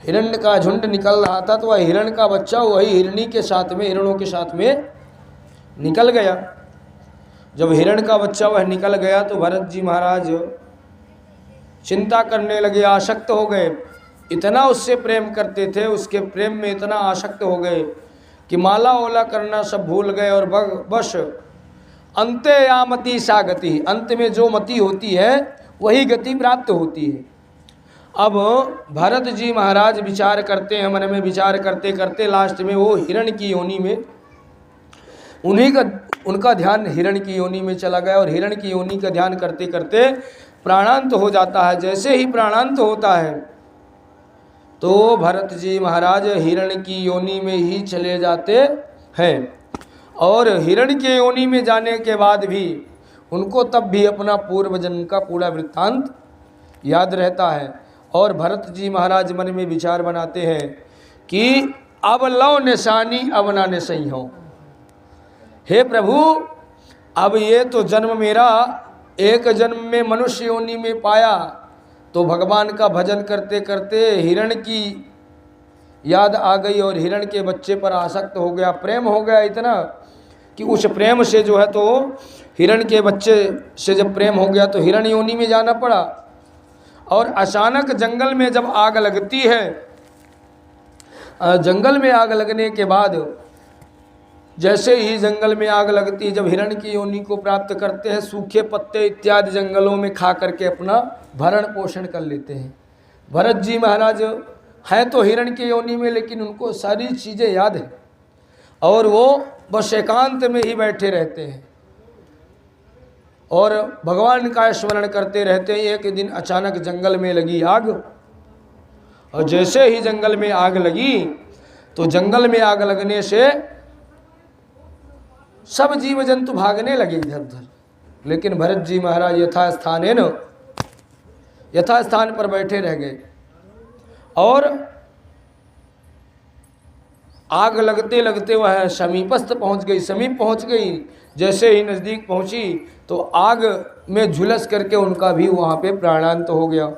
हिरण्य का झुंड निकल रहा था, तो वह हिरण का बच्चा वही हिरणी के साथ में, हिरणों के साथ में निकल गया। जब हिरण का बच्चा वह निकल गया तो भरत जी महाराज चिंता करने लगे, आसक्त हो गए। इतना उससे प्रेम करते थे, उसके प्रेम में इतना आसक्त हो गए कि माला ओला करना सब भूल गए। और बस अंते या मति सा गति, अंत में जो मति होती है वही गति प्राप्त होती है। अब भरत जी महाराज विचार करते हैं, मन में विचार करते करते लास्ट में वो हिरण की योनि में, उनका ध्यान हिरण की योनि में चला गया। और हिरण की योनि का ध्यान करते करते प्राणांत हो जाता है। जैसे ही प्राणांत होता है तो भरत जी महाराज हिरण की योनि में ही चले जाते हैं। और हिरण के योनि में जाने के बाद भी उनको तब भी अपना पूर्व जन्म का पूरा वृत्तांत याद रहता है। और भरत जी महाराज मन में विचार बनाते हैं कि अब लो निशानी अब ना निसई हो। हे प्रभु, अब ये तो जन्म मेरा एक जन्म में मनुष्य योनि में पाया, तो भगवान का भजन करते करते हिरण की याद आ गई और हिरण के बच्चे पर आसक्त हो गया, प्रेम हो गया इतना कि उस प्रेम से जो है तो हिरण के बच्चे से जब प्रेम हो गया तो हिरण योनि में जाना पड़ा। और अचानक जंगल में जब आग लगती है, जंगल में आग लगने के बाद जैसे ही जंगल में आग लगती है, जब हिरण की योनि को प्राप्त करते हैं, सूखे पत्ते इत्यादि जंगलों में खा करके अपना भरण पोषण कर लेते हैं। भरत जी महाराज हैं तो हिरण की योनि में, लेकिन उनको सारी चीज़ें याद हैं और वो बस एकांत में ही बैठे रहते हैं और भगवान का स्मरण करते रहते हैं। एक दिन अचानक जंगल में लगी आग, और जैसे ही जंगल में आग लगी तो जंगल में आग लगने से सब जीव जंतु भागने लगे इधर उधर, लेकिन भरत जी महाराज यथास्थान पर बैठे रह गए। और आग लगते लगते वह समीपस्थ पहुंच गई, समीप पहुंच गई। जैसे ही नज़दीक पहुंची तो आग में झुलस करके उनका भी वहां पे प्राणांत हो गया।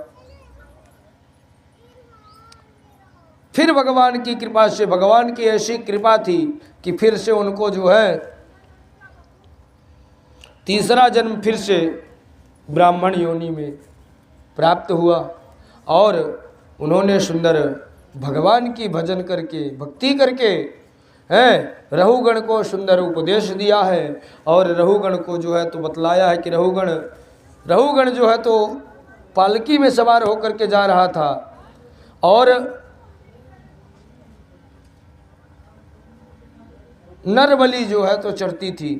फिर भगवान की कृपा से, भगवान की ऐसी कृपा थी कि फिर से उनको जो है तीसरा जन्म फिर से ब्राह्मण योनि में प्राप्त हुआ। और उन्होंने सुंदर भगवान की भजन करके, भक्ति करके रहुगण को सुंदर उपदेश दिया है। और रहुगण को जो है तो बतलाया है कि रहुगण जो है तो पालकी में सवार होकर के जा रहा था और नरबली जो है तो चढ़ती थी।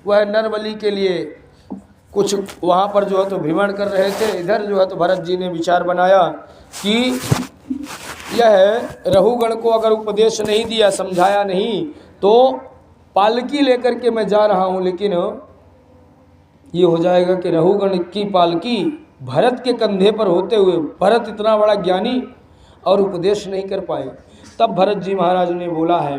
वह नरबली के लिए कुछ वहाँ पर जो है तो भ्रमण कर रहे थे। इधर जो है तो भरत जी ने विचार बनाया कि यह रहुगण को अगर उपदेश नहीं दिया, समझाया नहीं, तो पालकी लेकर के मैं जा रहा हूँ, लेकिन ये हो जाएगा कि रहुगण की पालकी भरत के कंधे पर होते हुए भरत इतना बड़ा ज्ञानी और उपदेश नहीं कर पाए। तब भरत जी महाराज ने बोला है